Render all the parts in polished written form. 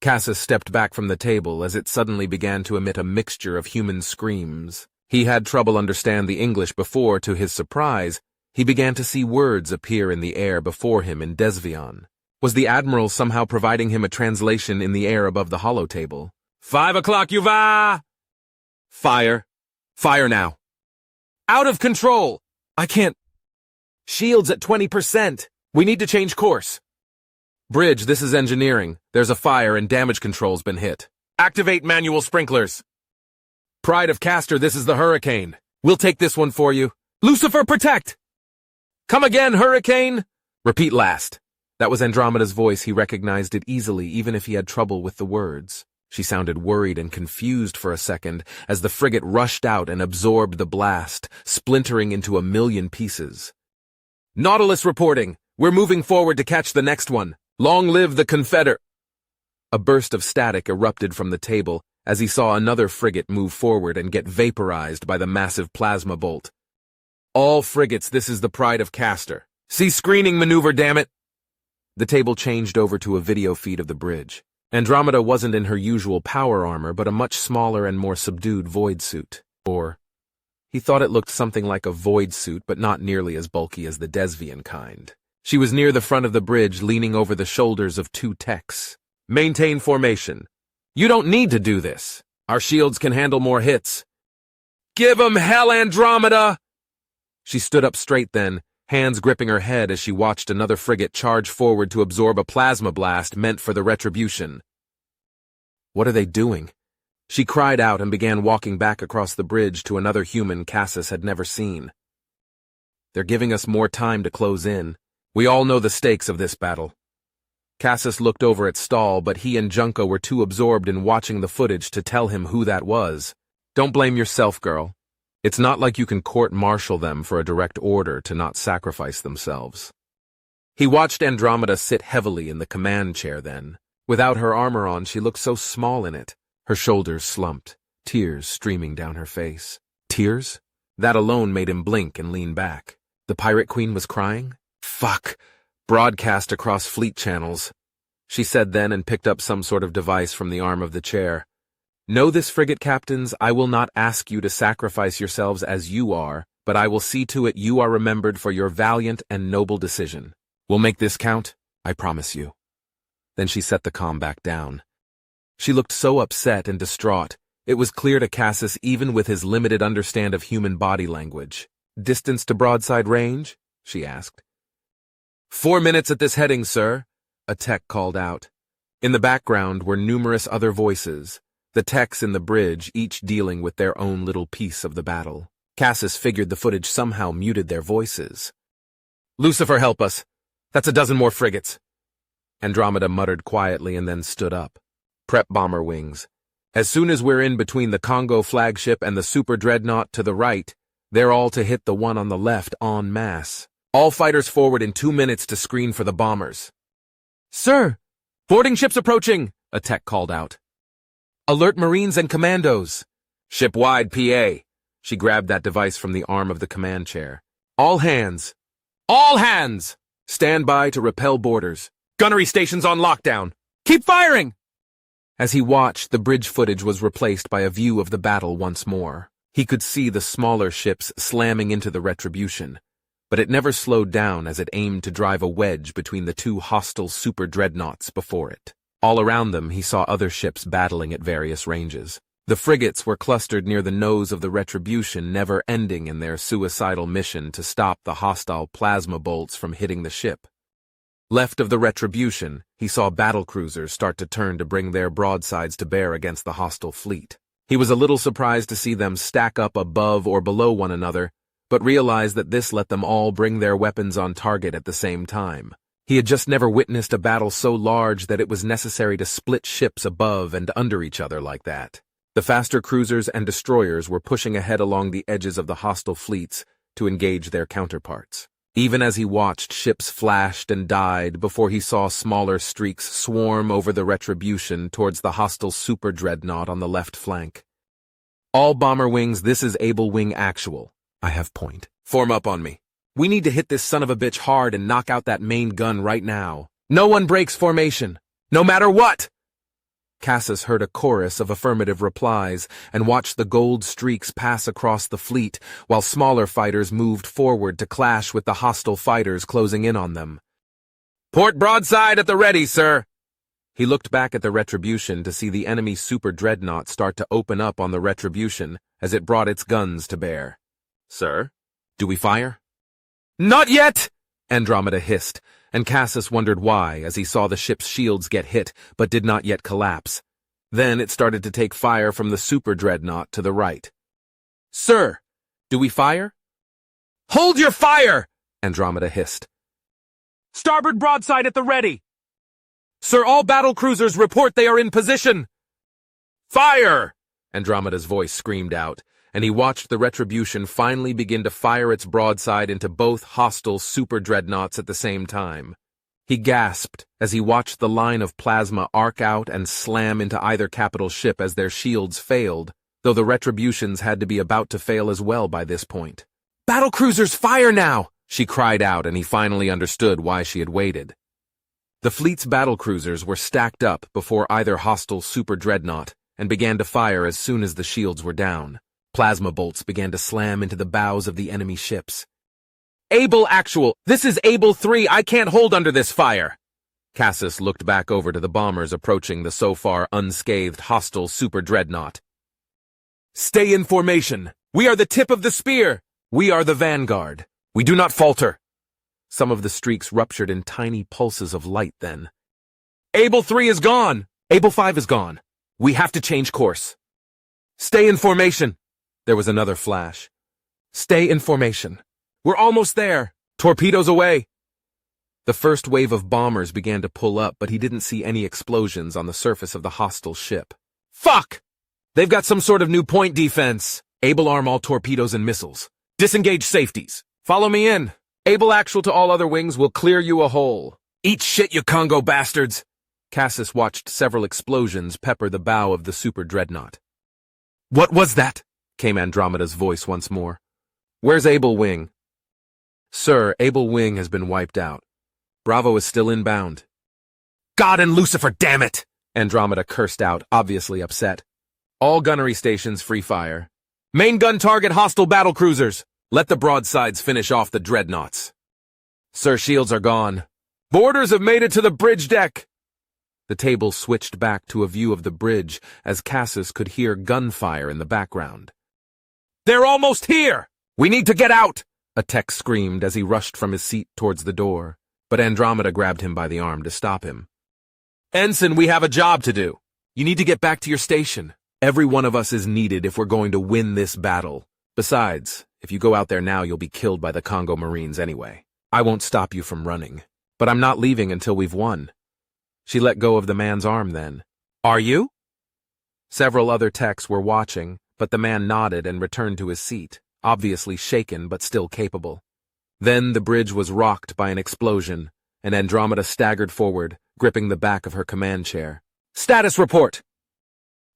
Cassis stepped back from the table as it suddenly began to emit a mixture of human screams. He had trouble understand the English before, to his surprise, he began to see words appear in the air before him in Desvian. Was the Admiral somehow providing him a translation in the air above the holotable? 5 o'clock, Yuva! Fire. Fire now. Out of control! I can't. Shields at 20%. We need to change course. Bridge, this is engineering. There's a fire and damage control's been hit. Activate manual sprinklers. Pride of Castor, this is the Hurricane. We'll take this one for you. Lucifer, protect! Come again, Hurricane! Repeat last. That was Andromeda's voice. He recognized it easily, even if he had trouble with the words. She sounded worried and confused for a second as the frigate rushed out and absorbed the blast, splintering into a million pieces. Nautilus reporting. We're moving forward to catch the next one. Long live the Confederate! A burst of static erupted from the table as he saw another frigate move forward and get vaporized by the massive plasma bolt. All frigates, this is the Pride of Castor. See screening maneuver, damn it! The table changed over to a video feed of the bridge. Andromeda wasn't in her usual power armor, but a much smaller and more subdued void suit. Or, he thought it looked something like a void suit, but not nearly as bulky as the Desvian kind. She was near the front of the bridge, leaning over the shoulders of 2 techs. Maintain formation. You don't need to do this. Our shields can handle more hits. Give 'em hell, Andromeda! She stood up straight then, hands gripping her head as she watched another frigate charge forward to absorb a plasma blast meant for the retribution. What are they doing? She cried out and began walking back across the bridge to another human Cassis had never seen. They're giving us more time to close in. We all know the stakes of this battle. Cassis looked over at Stahl, but he and Junko were too absorbed in watching the footage to tell him who that was. Don't blame yourself, girl. It's not like you can court-martial them for a direct order to not sacrifice themselves. He watched Andromeda sit heavily in the command chair then. Without her armor on, she looked so small in it. Her shoulders slumped, tears streaming down her face. Tears? That alone made him blink and lean back. The Pirate Queen was crying? Fuck! Broadcast across fleet channels, she said then and picked up some sort of device from the arm of the chair. Know this, frigate captains, I will not ask you to sacrifice yourselves as you are, but I will see to it you are remembered for your valiant and noble decision. We'll make this count, I promise you. Then she set the comm back down. She looked so upset and distraught, it was clear to Cassis even with his limited understand of human body language. Distance to broadside range? She asked. 4 minutes at this heading, sir, a tech called out. In the background were numerous other voices, the techs in the bridge each dealing with their own little piece of the battle. Cassis figured the footage somehow muted their voices. Lucifer, help us. That's a dozen more frigates. Andromeda muttered quietly and then stood up. Prep bomber wings. As soon as we're in between the Congo flagship and the super dreadnought to the right, they're all to hit the one on the left en masse. All fighters forward in 2 minutes to screen for the bombers. Sir! Boarding ships approaching, a tech called out. Alert Marines and Commandos. Ship-wide PA. She grabbed that device from the arm of the command chair. All hands! All hands! Stand by to repel boarders. Gunnery stations on lockdown. Keep firing! As he watched, the bridge footage was replaced by a view of the battle once more. He could see the smaller ships slamming into the retribution, but it never slowed down as it aimed to drive a wedge between the 2 hostile super dreadnoughts before it. All around them, he saw other ships battling at various ranges. The frigates were clustered near the nose of the retribution, never ending in their suicidal mission to stop the hostile plasma bolts from hitting the ship. Left of the retribution, he saw battlecruisers start to turn to bring their broadsides to bear against the hostile fleet. He was a little surprised to see them stack up above or below one another, but realized that this let them all bring their weapons on target at the same time. He had just never witnessed a battle so large that it was necessary to split ships above and under each other like that. The faster cruisers and destroyers were pushing ahead along the edges of the hostile fleets to engage their counterparts. Even as he watched, ships flashed and died before he saw smaller streaks swarm over the retribution towards the hostile super dreadnought on the left flank. All bomber wings, this is Able Wing Actual. I have point. Form up on me. We need to hit this son of a bitch hard and knock out that main gun right now. No one breaks formation. No matter what! Cassis heard a chorus of affirmative replies and watched the gold streaks pass across the fleet while smaller fighters moved forward to clash with the hostile fighters closing in on them. "Port broadside at the ready, sir!" He looked back at the Retribution to see the enemy super dreadnought start to open up on the Retribution as it brought its guns to bear. "Sir, do we fire?" "Not yet!" Andromeda hissed, and Cassis wondered why as he saw the ship's shields get hit but did not yet collapse. Then it started to take fire from the super dreadnought to the right. "Sir, do we fire?" "Hold your fire!" Andromeda hissed. "Starboard broadside at the ready!" "Sir, all battle cruisers report they are in position!" "Fire!" Andromeda's voice screamed out, and he watched the Retribution finally begin to fire its broadside into both hostile super dreadnoughts at the same time. He gasped as he watched the line of plasma arc out and slam into either capital ship as their shields failed, though the Retributions had to be about to fail as well by this point. "Battle cruisers, fire now!" she cried out, and he finally understood why she had waited. The fleet's battle cruisers were stacked up before either hostile super dreadnought and began to fire as soon as the shields were down. Plasma bolts began to slam into the bows of the enemy ships. "Able Actual, this is Able 3, I can't hold under this fire!" Cassis looked back over to the bombers approaching the so far unscathed hostile super dreadnought. "Stay in formation! We are the tip of the spear! We are the vanguard! We do not falter!" Some of the streaks ruptured in tiny pulses of light then. "Able 3 is gone! Able 5 is gone! We have to change course!" "Stay in formation!" There was another flash. "Stay in formation! We're almost there! Torpedoes away!" The first wave of bombers began to pull up, but he didn't see any explosions on the surface of the hostile ship. "Fuck! They've got some sort of new point defense! Able arm all torpedoes and missiles. Disengage safeties. Follow me in. Able Actual to all other wings will clear you a hole. Eat shit, you Congo bastards!" Cassis watched several explosions pepper the bow of the super dreadnought. "What was that?" came Andromeda's voice once more. "Where's Able Wing?" "Sir, Able Wing has been wiped out. Bravo is still inbound." "God and Lucifer, damn it!" Andromeda cursed out, obviously upset. "All gunnery stations free fire. Main gun target hostile battle cruisers. Let the broadsides finish off the dreadnoughts." "Sir, shields are gone. Boarders have made it to the bridge deck." The table switched back to a view of the bridge as Cassis could hear gunfire in the background. "They're almost here! We need to get out!" a tech screamed as he rushed from his seat towards the door, but Andromeda grabbed him by the arm to stop him. "Ensign, we have a job to do. You need to get back to your station. Every one of us is needed if we're going to win this battle. Besides, if you go out there now, you'll be killed by the Congo Marines anyway. I won't stop you from running, but I'm not leaving until we've won." She let go of the man's arm then. "Are you?" Several other techs were watching, but the man nodded and returned to his seat, obviously shaken but still capable. Then the bridge was rocked by an explosion, and Andromeda staggered forward, gripping the back of her command chair. "Status report!"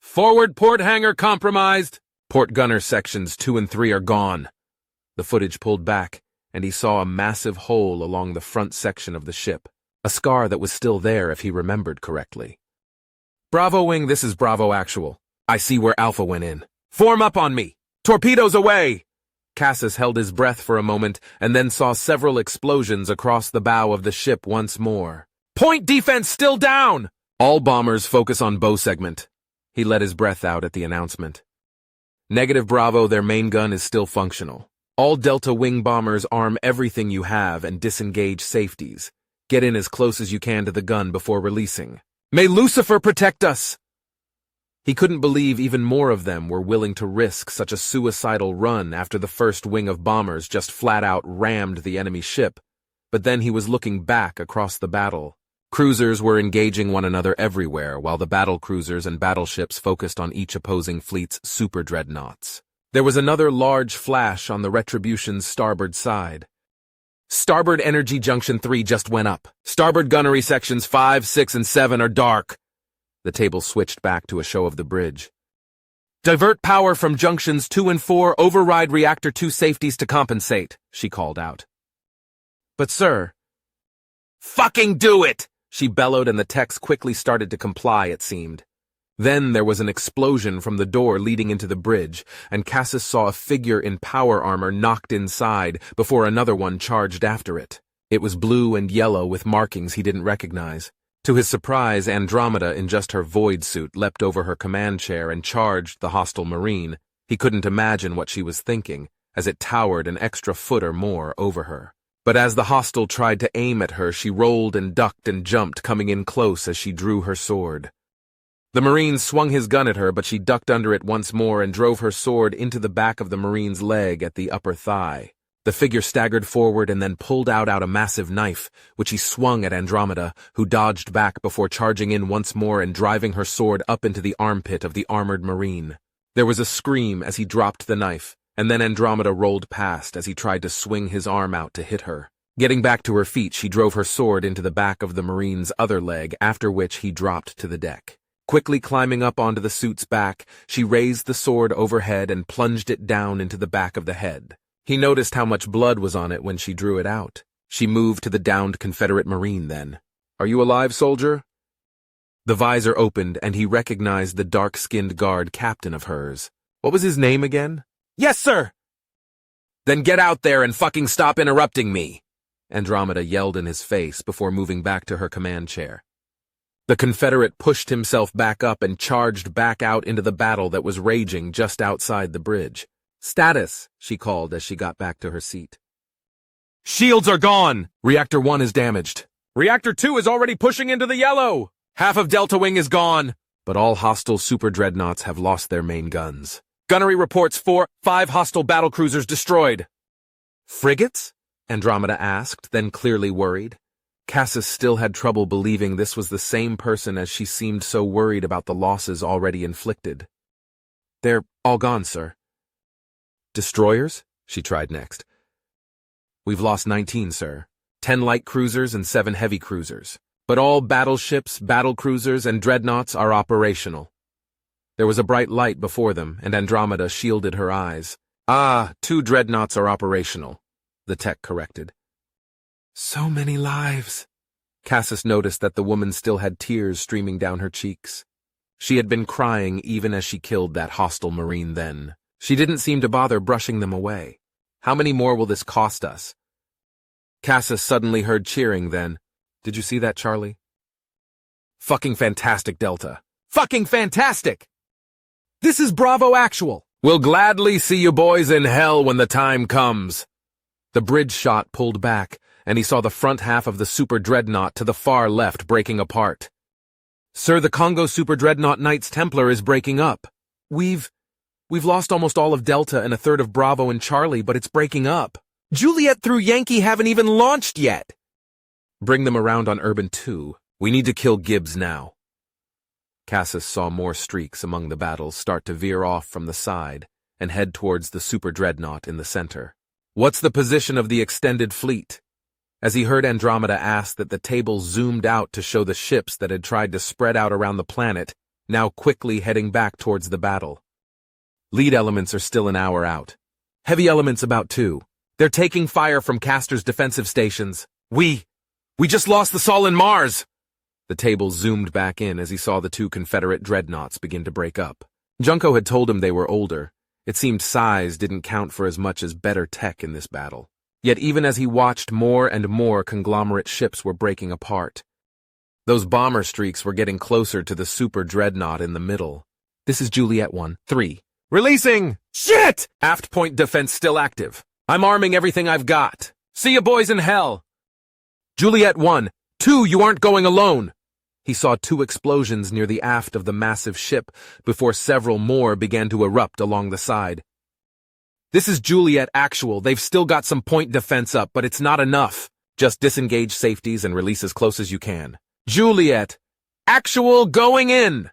"Forward port hangar compromised. Port gunner sections 2 and 3 are gone." The footage pulled back, and he saw a massive hole along the front section of the ship, a scar that was still there if he remembered correctly. "Bravo Wing, this is Bravo Actual. I see where Alpha went in. Form up on me! Torpedoes away!" Cassis held his breath for a moment and then saw several explosions across the bow of the ship once more. "Point defense still down! All bombers focus on bow segment." He let his breath out at the announcement. "Negative Bravo, their main gun is still functional. All Delta Wing bombers arm everything you have and disengage safeties. Get in as close as you can to the gun before releasing. May Lucifer protect us!" He couldn't believe even more of them were willing to risk such a suicidal run after the first wing of bombers just flat-out rammed the enemy ship, but then he was looking back across the battle. Cruisers were engaging one another everywhere, while the battle cruisers and battleships focused on each opposing fleet's super dreadnoughts. There was another large flash on the Retribution's starboard side. "Starboard energy junction 3 just went up. Starboard gunnery sections 5, 6, and 7 are dark." The table switched back to a show of the bridge. "Divert power from junctions 2 and 4, override reactor 2 safeties to compensate," she called out. "But sir..." "Fucking do it!" she bellowed, and the techs quickly started to comply, it seemed. Then there was an explosion from the door leading into the bridge, and Cassis saw a figure in power armor knocked inside before another one charged after it. It was blue and yellow with markings he didn't recognize. To his surprise, Andromeda, in just her void suit, leapt over her command chair and charged the hostile Marine. He couldn't imagine what she was thinking, as it towered an extra foot or more over her. But as the hostile tried to aim at her, she rolled and ducked and jumped, coming in close as she drew her sword. The Marine swung his gun at her, but she ducked under it once more and drove her sword into the back of the Marine's leg at the upper thigh. The figure staggered forward and then pulled out a massive knife, which he swung at Andromeda, who dodged back before charging in once more and driving her sword up into the armpit of the armored Marine. There was a scream as he dropped the knife, and then Andromeda rolled past as he tried to swing his arm out to hit her. Getting back to her feet, she drove her sword into the back of the Marine's other leg, after which he dropped to the deck. Quickly climbing up onto the suit's back, she raised the sword overhead and plunged it down into the back of the head. He noticed how much blood was on it when she drew it out. She moved to the downed Confederate Marine then. "Are you alive, soldier?" The visor opened, and he recognized the dark-skinned guard captain of hers. What was his name again? "Yes, sir!" "Then get out there and fucking stop interrupting me!" Andromeda yelled in his face before moving back to her command chair. The Confederate pushed himself back up and charged back out into the battle that was raging just outside the bridge. "Status," she called as she got back to her seat. "Shields are gone! Reactor 1 is damaged. Reactor 2 is already pushing into the yellow! Half of Delta Wing is gone! But all hostile super dreadnoughts have lost their main guns. Gunnery reports 5 hostile battlecruisers destroyed." "Frigates?" Andromeda asked, then clearly worried. Cassis still had trouble believing this was the same person, as she seemed so worried about the losses already inflicted. "They're all gone, sir." "Destroyers?" she tried next. "We've lost 19, sir. 10 light cruisers and 7 heavy cruisers. But all battleships, battlecruisers, and dreadnoughts are operational." There was a bright light before them, and Andromeda shielded her eyes. "Ah, 2 dreadnoughts are operational," the tech corrected. "So many lives." Cassis noticed that the woman still had tears streaming down her cheeks. She had been crying even as she killed that hostile Marine then. She didn't seem to bother brushing them away. "How many more will this cost us?" Cassis suddenly heard cheering then. "Did you see that, Charlie?" "Fucking fantastic, Delta. Fucking fantastic! This is Bravo Actual. We'll gladly see you boys in hell when the time comes." The bridge shot pulled back, and he saw the front half of the Super Dreadnought to the far left breaking apart. "Sir, the Congo Super Dreadnought Knights Templar is breaking up. We've lost almost all of Delta and a third of Bravo and Charlie, but it's breaking up. Juliet through Yankee haven't even launched yet." "Bring them around on Urban 2. We need to kill Gibbs now." Cassis saw more streaks among the battles start to veer off from the side and head towards the Super Dreadnought in the center. "What's the position of the extended fleet?" As he heard Andromeda ask that, the table zoomed out to show the ships that had tried to spread out around the planet, now quickly heading back towards the battle. "Lead elements are still an hour out. Heavy elements about 2. They're taking fire from Castor's defensive stations. We just lost the Sol in Mars!" The table zoomed back in as he saw the 2 Confederate dreadnoughts begin to break up. Junko had told him they were older. It seemed size didn't count for as much as better tech in this battle. Yet even as he watched, more and more conglomerate ships were breaking apart. Those bomber streaks were getting closer to the Super Dreadnought in the middle. "This is Juliet 1-3. Releasing! Shit! Aft point defense still active. I'm arming everything I've got. See you boys in hell!" "Juliet 1-2, you aren't going alone!" He saw 2 explosions near the aft of the massive ship before several more began to erupt along the side. "This is Juliet Actual. They've still got some point defense up, but it's not enough. Just disengage safeties and release as close as you can. Juliet Actual going in!"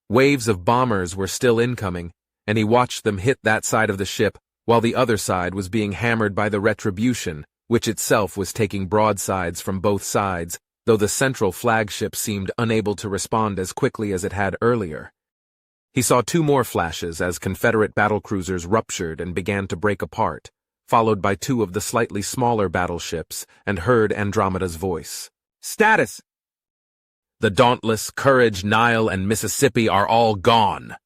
Waves of bombers were still incoming, and he watched them hit that side of the ship, while the other side was being hammered by the Retribution, which itself was taking broadsides from both sides, though the central flagship seemed unable to respond as quickly as it had earlier. He saw 2 more flashes as Confederate battlecruisers ruptured and began to break apart, followed by 2 of the slightly smaller battleships, and heard Andromeda's voice. "Status!" The Dauntless, Courage, Nile, and Mississippi are all gone.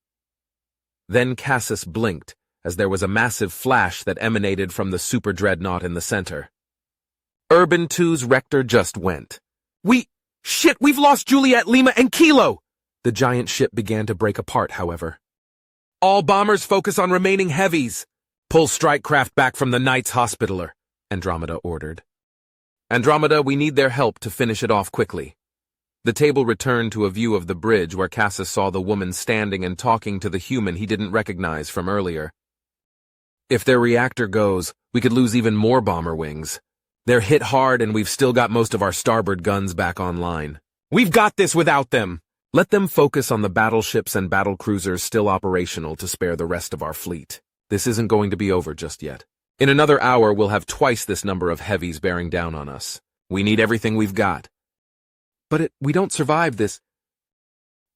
Then Cassis blinked, as there was a massive flash that emanated from the super dreadnought in the center. Urban 2's Rector just went. Shit, we've lost Juliet, Lima, and Kilo! The giant ship began to break apart, however. All bombers focus on remaining heavies. Pull strike craft back from the Knights Hospitaller, Andromeda ordered. Andromeda, we need their help to finish it off quickly. The table returned to a view of the bridge where Cassis saw the woman standing and talking to the human he didn't recognize from earlier. If their reactor goes, we could lose even more bomber wings. They're hit hard and we've still got most of our starboard guns back online. We've got this without them! Let them focus on the battleships and battlecruisers still operational to spare the rest of our fleet. This isn't going to be over just yet. In another hour, we'll have twice this number of heavies bearing down on us. We need everything we've got. But we don't survive this.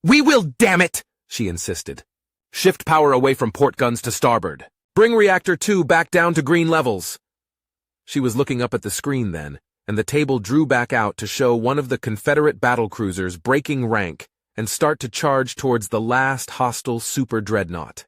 We will, damn it! She insisted. Shift power away from port guns to starboard. Bring Reactor 2 back down to green levels. She was looking up at the screen then, and the table drew back out to show one of the Confederate battlecruisers breaking rank and start to charge towards the last hostile super dreadnought.